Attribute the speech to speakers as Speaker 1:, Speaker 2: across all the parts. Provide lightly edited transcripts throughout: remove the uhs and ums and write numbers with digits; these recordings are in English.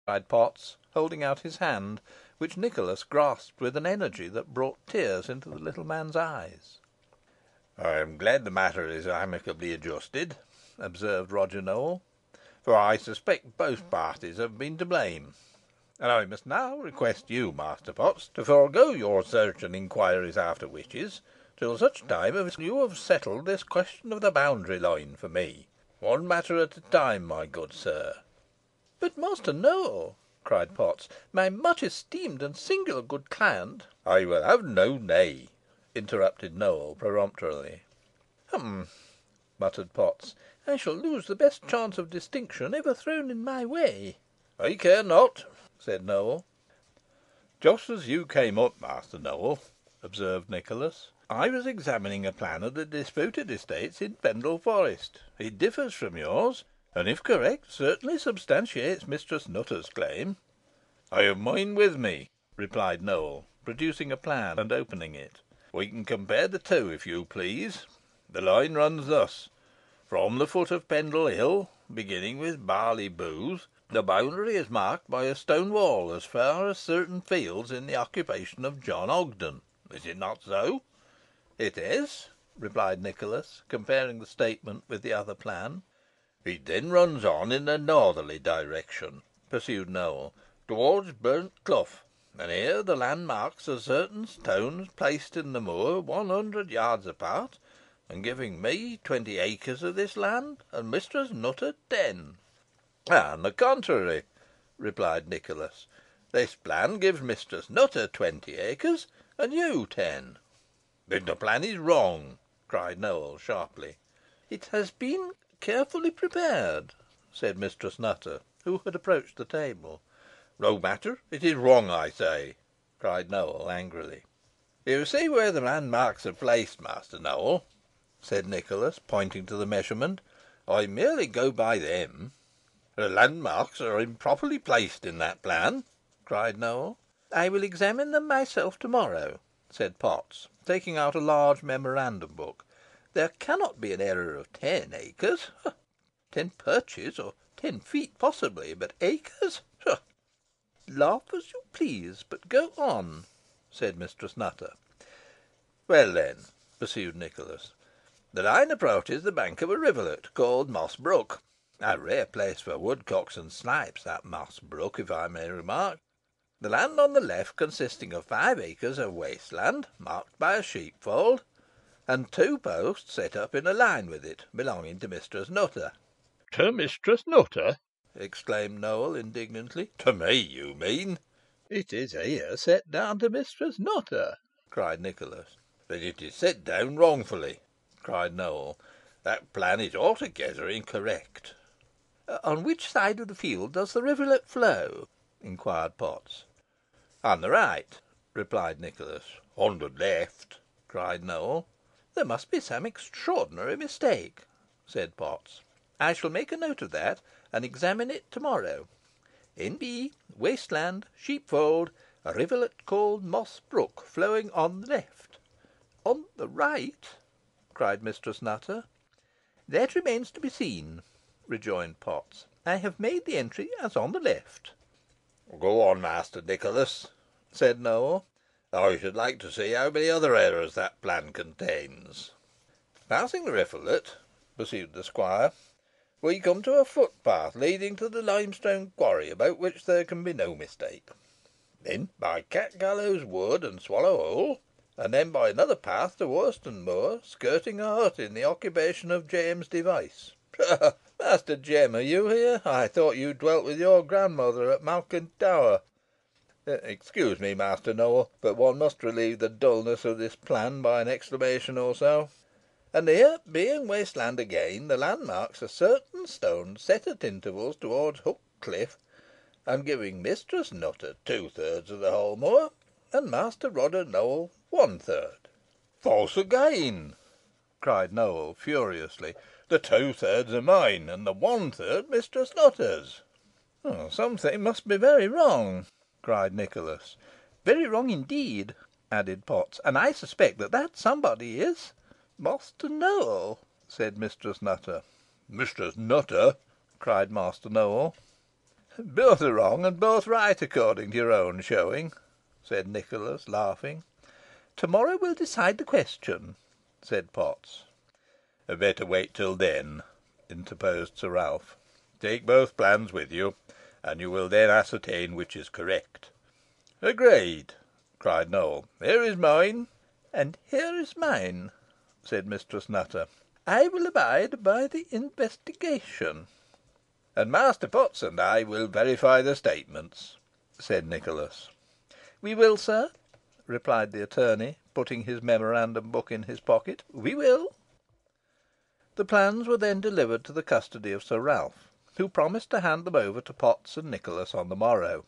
Speaker 1: cried Potts, holding out his hand, which Nicholas grasped with an energy that brought tears into the little man's eyes. "I am glad the matter is amicably adjusted," observed Roger Nowell, "for I suspect both parties have been to blame; and I must now request you, Master Potts, to forego your search and inquiries after witches, till such time as you have settled this question of the boundary line for me. One matter at a time, my good sir." "But, Master Nowell," cried Potts, "my much esteemed and singular good client " "I will have no nay," interrupted Nowell, peremptorily. "Hum!" muttered Potts. "I shall lose the best chance of distinction ever thrown in my way." "I care not," said Nowell. "Just as you came up, Master Nowell," observed Nicholas, "I was examining a plan of the disputed estates in Pendle Forest. It differs from yours, and, if correct, certainly substantiates Mistress Nutter's claim." "I have mine with me," replied Nowell, producing a plan, and opening it. "We can compare the two, if you please. The line runs thus: From the foot of Pendle Hill, beginning with Barley Booth, the boundary is marked by a stone wall as far as certain fields in the occupation of John Ogden. Is it not so?" "It is," replied Nicholas, comparing the statement with the other plan. "It then runs on in a northerly direction," pursued Nowell, "towards Burnt Clough, and here the landmarks are certain stones placed in the moor 100 yards apart, and giving me 20 acres of this land, and Mistress Nutter 10. "On the contrary," replied Nicholas, "this plan gives Mistress Nutter 20 acres, and you 10. "Then the plan is wrong," cried Nowell, sharply. "It has been carefully prepared," said Mistress Nutter, who had approached the table. "No matter, it is wrong, I say," cried Nowell, angrily. "You see where the landmarks are placed, Master Nowell," said Nicholas, pointing to the measurement. "I merely go by them." "The landmarks are improperly placed in that plan," cried Nowell. "I will examine them myself to morrow," said Potts, taking out a large memorandum book. "There cannot be an error of 10 acres. 10 perches, or 10 feet possibly, but acres! Laugh as you please, but go on," said Mistress Nutter. "Well, then," pursued Nicholas, "the line approaches the bank of a rivulet called Moss Brook a rare place for woodcocks and snipes, that Moss Brook, if I may remark the land on the left consisting of 5 acres of waste land, marked by a sheepfold, and 2 posts set up in a line with it, belonging to Mistress Nutter." "To Mistress Nutter!" exclaimed Nowell, indignantly. "To me, you mean." "It is here set down to Mistress Nutter," cried Nicholas. "Then it is set down wrongfully," cried Nowell. "That plan is altogether incorrect." "On which side of the field does the rivulet flow?" inquired Potts. "On the right," replied Nicholas. "On the left," cried Nowell. "There must be some extraordinary mistake," said Potts. "I shall make a note of that, and examine it to morrow. N.B. Waste land, sheepfold, a rivulet called Moss Brook, flowing on the left." "On the right?" cried Mistress Nutter. "That remains to be seen," rejoined Potts. "I have made the entry as on the left." "Go on, Master Nicholas," said Nowell. "I should like to see how many other errors that plan contains." "Passing the rivulet," pursued the squire, "we come to a footpath leading to the limestone quarry, about which there can be no mistake. Then by Catgallows Wood and Swallow Hole, and then by another path to Worston Moor, skirting a hut in the occupation of James Device. Ha! Master Jem, are you here? I thought you dwelt with your grandmother at Malkin Tower. Excuse me, Master Nowell, but one must relieve the dulness of this plan by an exclamation or so. And here, being waste land again, the landmarks are certain stones set at intervals towards Hook Cliff, and giving Mistress Nutter 2/3 of the whole moor, and Master Roger Nowell 1/3. "False again!" cried Nowell, furiously. "The 2/3 are mine, and the 1/3 Mistress Nutter's." "Something must be very wrong," cried Nicholas. "Very wrong indeed," added Potts, "and I suspect that that somebody is Master Nowell," said Mistress Nutter. "Mistress Nutter!" cried Master Nowell. "Both are wrong and both right, according to your own showing," said Nicholas, laughing. "To morrow will decide the question," said Potts. "Better wait till then," interposed Sir Ralph. "Take both plans with you, and you will then ascertain which is correct." "Agreed," cried Nowell. "Here is mine." "And here is mine," said Mistress Nutter. "I will abide by the investigation." "And Master Potts and I will verify the statements," said Nicholas. "We will, sir," replied the attorney, putting his memorandum book in his pocket. "We will." The plans were then delivered to the custody of Sir Ralph, who promised to hand them over to Potts and Nicholas on the morrow.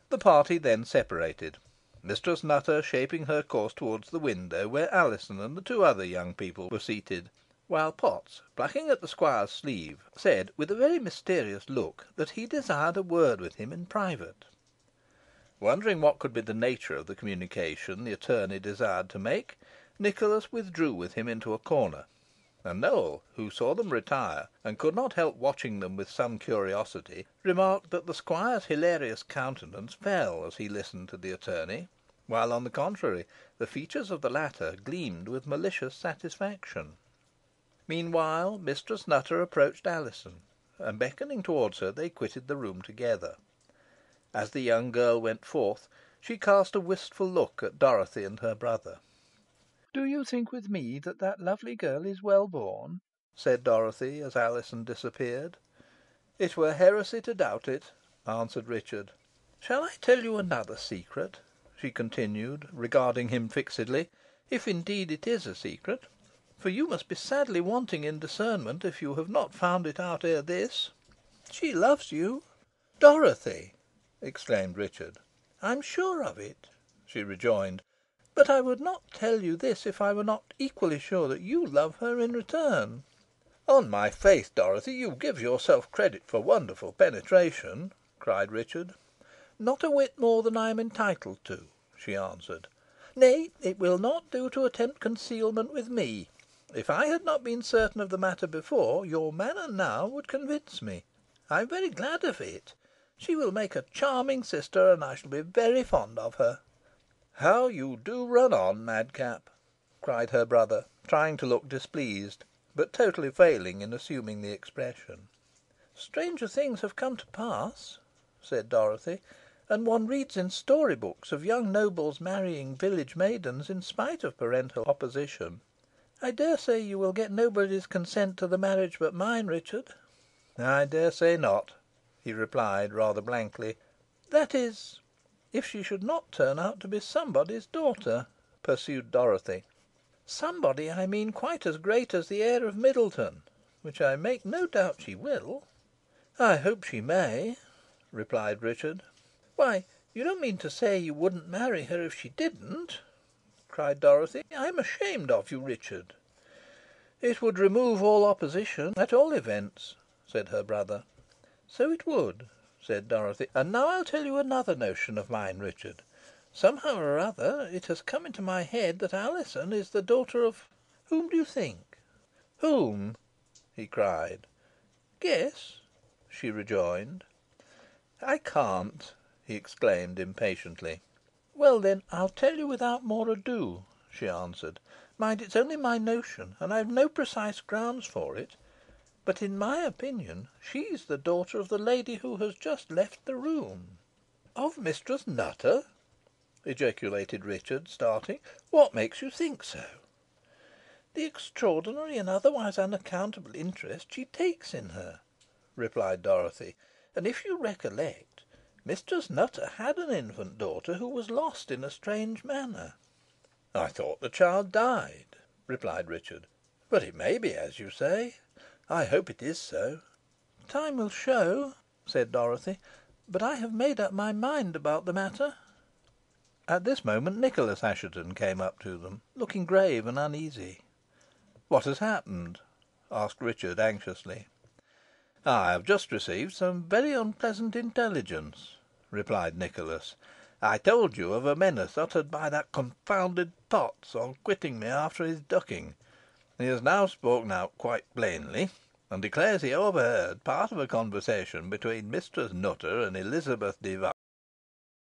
Speaker 1: The party then separated, Mistress Nutter shaping her course towards the window where Alizon and the two other young people were seated, while Potts, plucking at the squire's sleeve, said, with a very mysterious look, that he desired a word with him in private. Wondering what could be the nature of the communication the attorney desired to make, Nicholas withdrew with him into a corner, and Nowell, who saw them retire, and could not help watching them with some curiosity, remarked that the squire's hilarious countenance fell as he listened to the attorney, while, on the contrary, the features of the latter gleamed with malicious satisfaction. Meanwhile, Mistress Nutter approached Alizon, and beckoning towards her, they quitted the room together. As the young girl went forth, she cast a wistful look at Dorothy and her brother. "Do you think with me that that lovely girl is well born?" said Dorothy, as Alizon disappeared. "It were heresy to doubt it," answered Richard. "Shall I tell you another secret?" she continued, regarding him fixedly, "if indeed it is a secret, for you must be sadly wanting in discernment if you have not found it out ere this. She loves you." "Dorothy!" exclaimed Richard. "I am sure of it," she rejoined; "but I would not tell you this if I were not equally sure that you love her in return." "On my faith, Dorothy, you give yourself credit for wonderful penetration," cried Richard. "Not a whit more than I am entitled to," she answered. "Nay, it will not do to attempt concealment with me. If I had not been certain of the matter before, your manner now would convince me. I am very glad of it. She will make a charming sister, and I shall be very fond of her." "How you do run on, madcap!" cried her brother, trying to look displeased, but totally failing in assuming the expression. "Stranger things have come to pass," said Dorothy, "and one reads in story books of young nobles marrying village maidens in spite of parental opposition. I dare say you will get nobody's consent to the marriage but mine, Richard." "I dare say not," he replied, rather blankly. "That is, if she should not turn out to be somebody's daughter," pursued Dorothy. "Somebody, I mean, quite as great as the heir of Middleton, which I make no doubt she will." "I hope she may," replied Richard. "Why, you don't mean to say you wouldn't marry her if she didn't?" cried Dorothy. "I am ashamed of you, Richard." "It would remove all opposition, at all events," said her brother. "So it would," said Dorothy. "And now I'll tell you another notion of mine, Richard. Somehow or other it has come into my head that Alizon is the daughter of whom do you think?" "Whom?" he cried. "Guess," she rejoined. "I can't," he exclaimed, impatiently. "Well, then, I'll tell you without more ado," she answered. "Mind, it's only my notion, and I've no precise grounds for it; but, in my opinion, she's the daughter of the lady who has just left the room." "Of Mistress Nutter!" ejaculated Richard, starting. "What makes you think so?" "The extraordinary and otherwise unaccountable interest she takes in her," replied Dorothy; "and if you recollect, Mistress Nutter had an infant daughter who was lost in a strange manner." "I thought the child died," replied Richard; "but it may be as you say. I hope it is so." "Time will show," said Dorothy; "but I have made up my mind about the matter." At this moment Nicholas Assheton came up to them, looking grave and uneasy. "What has happened?" asked Richard, anxiously. "I have just received some very unpleasant intelligence," replied Nicholas. "I told you of a menace uttered by that confounded Potts on quitting me after his ducking. He has now spoken out quite plainly. and declares he overheard part of a conversation between Mistress Nutter and Elizabeth Device.